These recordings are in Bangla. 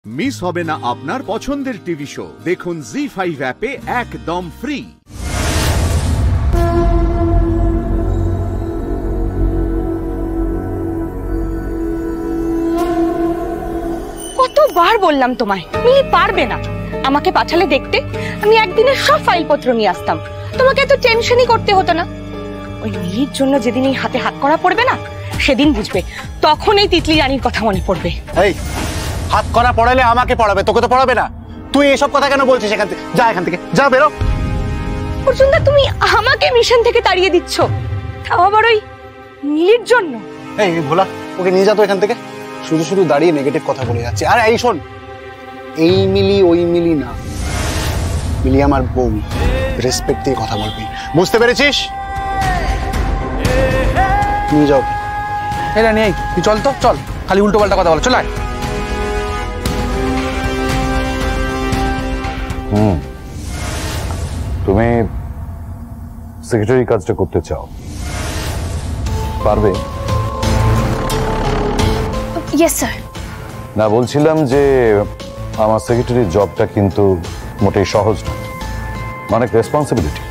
মিস হবে না আপনার পছন্দের টিভি শো। দেখুন জি5 অ্যাপে একদম ফ্রি। কতবার বললাম তোমায়, মিলি পারবে না। আমাকে পাঠালে দেখতে, আমি একদিনের সব ফাইলপত্র নিয়ে আসতাম, তোমাকে এত টেনশনই করতে হতো না। ওই মিলির জন্য যেদিন এই হাতে হাত করা পড়বে না, সেদিন বুঝবে, তখন এই তিতলি রানীর কথা মনে পড়বে। এই হাত করা পড়ালে আমাকে পড়াবে, তোকে তো পড়াবে না। তুই এসব কথা কেন বলছিস? এখান থেকে যা, এখান থেকে যা, বেরো। অর্জুনদা, তুমি আমাকে মিশন থেকে তাড়িয়ে দিচ্ছ, তাও আবার ওই মিলির জন্য। এই ভোলা, ওকে নিয়ে যা তো এখান থেকে। শুধু শুধু দাঁড়িয়ে নেগেটিভ কথা বলে যাচ্ছে। আর এই শোন, এই মিলি ওই মিলি না, মিলি আমার বউ। রেসপেক্ট দিয়ে কথা বলবি, বুঝতে পেরেছিস? নিয়ে যাও। এই রানী, এই তুই চল তো, চল। খালি উল্টো পাল্টা কথা বল, চল। তুমি সেক্রেটারি কাজটা করতে চাও, পারবে? Yes sir. না, বলছিলাম যে আমার সেক্রেটারি জবটা কিন্তু মোটেই সহজ না, অনেক রেসপন্সিবিলিটি।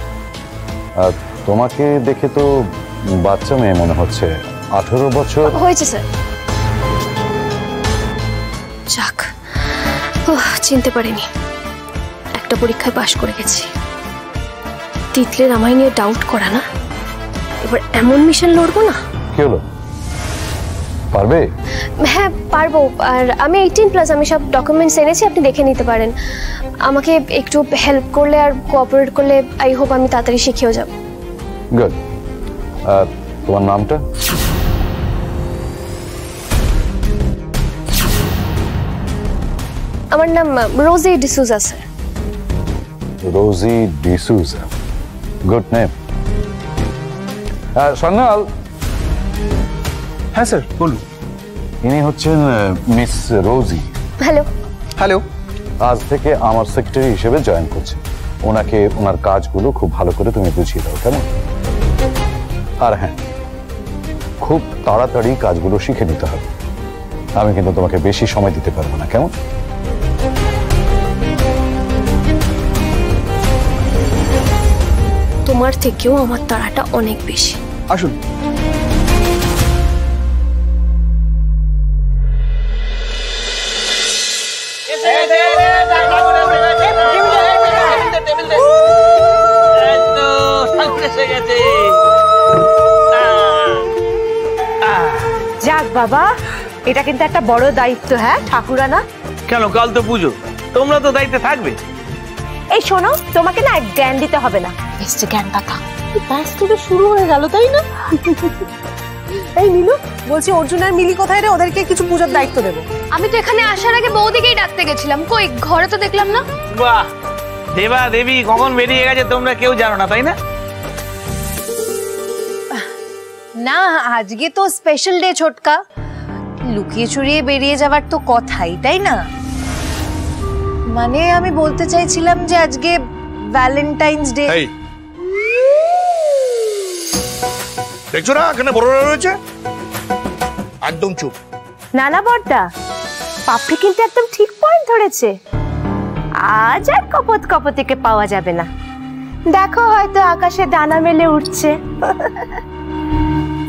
আর তোমাকে দেখে তো বাচ্চা মেয়ে মনে হচ্ছে, 18 বছর হয়েছে স্যার। যাক, চিনতে পারিনি। একটা পরীক্ষায় পাশ করে গেছি। তিতলির আমায় নিয়ে ডাউট করা না, এবার এমন মিশন লড়বো না। কি হলো, পারবে? হ্যাঁ পারবো। আর আমি 18+, আমি সব ডকুমেন্টস এনেছি, আপনি দেখে নিতে পারেন। আমাকে একটু হেল্প করলে আর কোঅপারেট করলে আই হোপ আমি তাড়াতাড়ি শিখেও যাব। গুড। তোমার নামটা? আমার নাম রোজি ডিসুজা স্যার। রোজি ডিসুজা, গুড নেম। সান্যাল। হ্যাঁ স্যার, বলুন। ইনি হচ্ছেন মিস রোজি। হ্যালো। হ্যালো। আজ থেকে আমার সেক্রেটারি হিসেবে জয়েন করছে। ওনাকে ওনার কাজগুলো খুব ভালো করে তুমি বুঝিয়ে দাও, কেমন? আর হ্যাঁ, খুব তাড়াতাড়ি কাজগুলো শিখে নিতে হবে। আমি কিন্তু তোমাকে বেশি সময় দিতে পারবো না, কেমন? তোমার থেকেও আমার তাড়াটা অনেক বেশি। আসুন। যাক বাবা, এটা কিন্তু একটা বড় দায়িত্ব। হ্যাঁ ঠাকুরানা? কেন, কাল তো পুজো, তোমরা তো দায়িত্বে থাকবে। এই শোনো, তোমাকে না জ্ঞান দিতে হবে না, এসছে জ্ঞান দাতা। ব্যাস থেকে শুরু হয়ে গেল, তাই না? এই নীলু, বলছি অর্জুন আর মিলি কোথায় রে? ওদেরকে কিছু পূজার দায়িত্ব দেবো। আমি তো এখানে আসার আগে বৌদিকেই ডাকতে গেছিলাম, কই ঘরে তো দেখলাম না। বাহ, দেবা দেবী কখন বেরিয়ে গেছে তোমরা কেউ জানো না, তাই না? না, আজকে তো স্পেশাল ডে ছোটকা, লুকিয়ে চুরিয়ে বেরিয়ে যাওয়ার তো কথাই, তাই না? মানে আমি বলতে চাইছিলাম যে আজকে ভ্যালেন্টাইন্স ডে। দেখছো না এখানে বড়রা রয়েছে, একদম চুপ। নানা বড়দা, পাপড়ি কিন্তু একদম ঠিক পয়েন্ট ধরেছে। আজ আর কপত কপতিকে পাওয়া যাবে না। দেখো, হয়তো আকাশে ডানা মেলে উঠছে।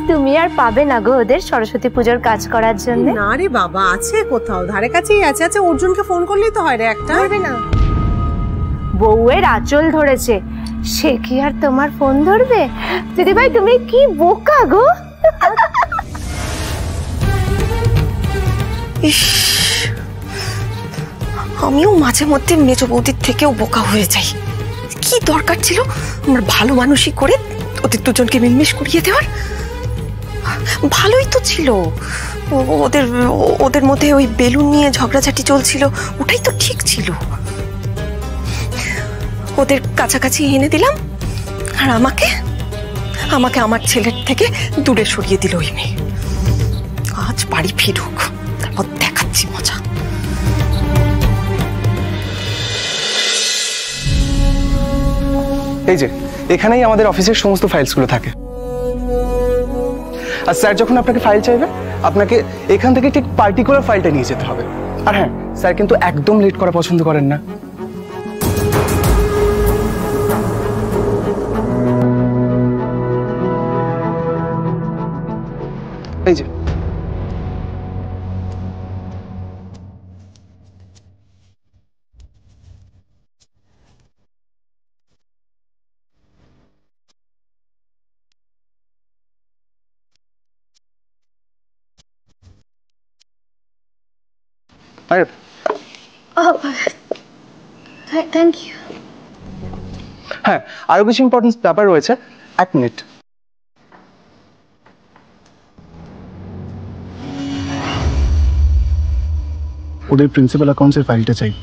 তুমি আর পাবে না গো ওদের সরস্বতী পুজোর কাজ করার জন্য। না রে বাবা, আছে কোথাও, ধারে কাছেই আছে। আচ্ছা, অর্জুনকে ফোন করলেই তো হয় রে একটা। ধরবে না? বউয়ের আঁচল ধরেছে, সে কি আর তোমার ফোন ধরবে? দিদি ভাই, তুমি কি বোকা গো। আমিও মাঝে মধ্যে মেজ বৌদির থেকেও বোকা হয়ে যাই। কি দরকার ছিল আমার ভালো মানুষই করে ওদের দুজনকে মিলমিশ করিয়ে দেওয়ার? ভালোই তো ছিল। ওদের মধ্যে ওই বেলুন নিয়ে ঝগড়াঝাটি চলছিল, ওটাই তো ঠিক ছিল। ওদের কাছাকাছি এনে দিলাম, আর আমাকে আমার ছেলের থেকে দূরে সরিয়ে দিল ওই মেয়ে। আজ বাড়ি ফিরুক, তারপর দেখাচ্ছি মজা। এই যে এখানেই আমাদের অফিসের সমস্ত ফাইলসগুলো থাকে। আর স্যার যখন আপনাকে ফাইল চাইবে, আপনাকে এখান থেকে ঠিক পার্টিকুলার ফাইলটা নিয়ে যেতে হবে। আর হ্যাঁ, স্যার কিন্তু একদম লেট করা পছন্দ করেন না। এই যে থ্যাংক ইউ। হ্যাঁ, আরো কিছু ইম্পর্টেন্ট ব্যাপার রয়েছে, 1 মিনিট। ওদের প্রিন্সিপাল অ্যাকাউন্টসের ফাইলটা চাই।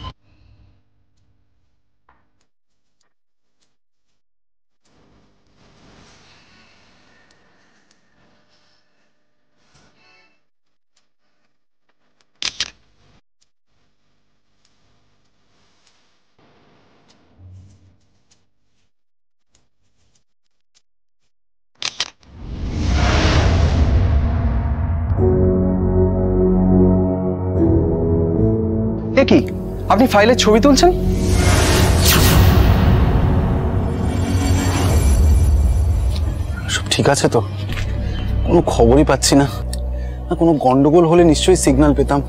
কি আপনি ফাইলের ছবি তুলছেন? সব ঠিক আছে তো? কোনো খবরই পাচ্ছি না। কোনো গন্ডগোল হলে নিশ্চয়ই সিগন্যাল পেতাম।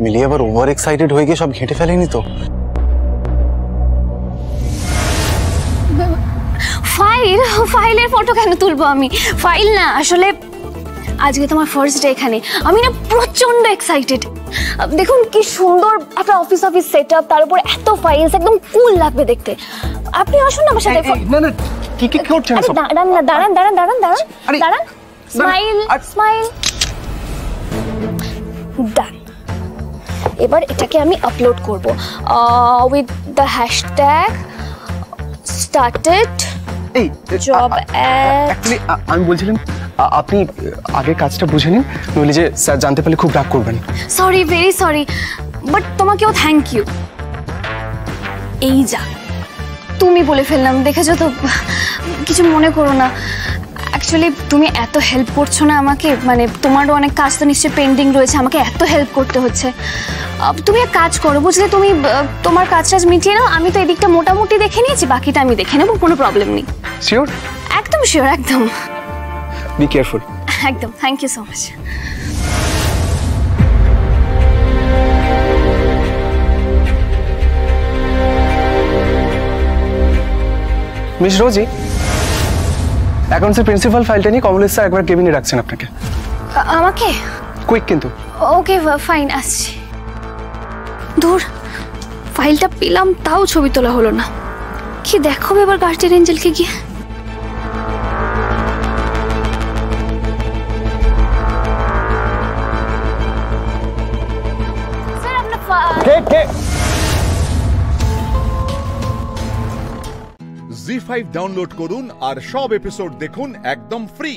মিলি আবার ওভার এক্সাইটেড হয়ে গিয়ে সব ঘেঁটে ফেলেনি তো? ফাইলের ফটো কেন তুলবো আমি? ফাইল না, আসলে আজকে তোমার ফার্স্ট ডে এখানে। আমি না প্রচন্ড এক্সাইটেড। দেখুন কি সুন্দর একটা অফিস সেটআপ, তার উপর এত ফাইলস, একদম কুল লাগবে দেখতে। আপনি আসুন না আমার সাথে। না না, কি করছেন সব? দাঁড়ান না, দাঁড়ান। স্মাইল। ডান। এবার এটাকে আমি আপলোড করব with the hashtag started job actually আমি বলছিলাম আপনি আগে কাজটা বুঝে নিন, নইলে যে স্যার জানতে পারলে খুব রাগ করবেন। সরি, ভেরি সরি, বাট তোমাকেও থ্যাংক ইউ। এই যা তুমি বলে ফেললাম, দেখেছো তো, কিছু মনে করো না। অ্যাকচুয়ালি তুমি এত হেল্প করছো না আমাকে, মানে তোমারও অনেক কাজ তো নিশ্চয়ই পেন্ডিং রয়েছে, আমাকে এত হেল্প করতে হচ্ছে। তুমি এক কাজ করো, বুঝলে, তুমি তোমার কাজটা মিটিয়ে নাও, আমি তো এদিকটা মোটামুটি দেখে নিয়েছি, বাকিটা আমি দেখে নেবো, কোনো প্রবলেম নেই। শিওর? একদম শিওর, একদম। Be careful. একদম, thank you so much. Miss Rosie, অ্যাকাউন্টসের প্রিন্সিপাল ফাইলটা নিয়ে কমলেশ স্যার একবার কেবিনে রাখছেন আপনাকে। আমাকে? কুইক কিন্তু। ওকে ফাইন, আসছি। ধুর, ফাইলটা পেলাম তাও ছবি তোলা হলো না। কি দেখাবে এবার গার্ডিয়ান এঞ্জেলকে গিয়ে? স্যার আপনার জি5 ডাউনলোড করুন আর সব এপিসোড দেখুন একদম ফ্রি।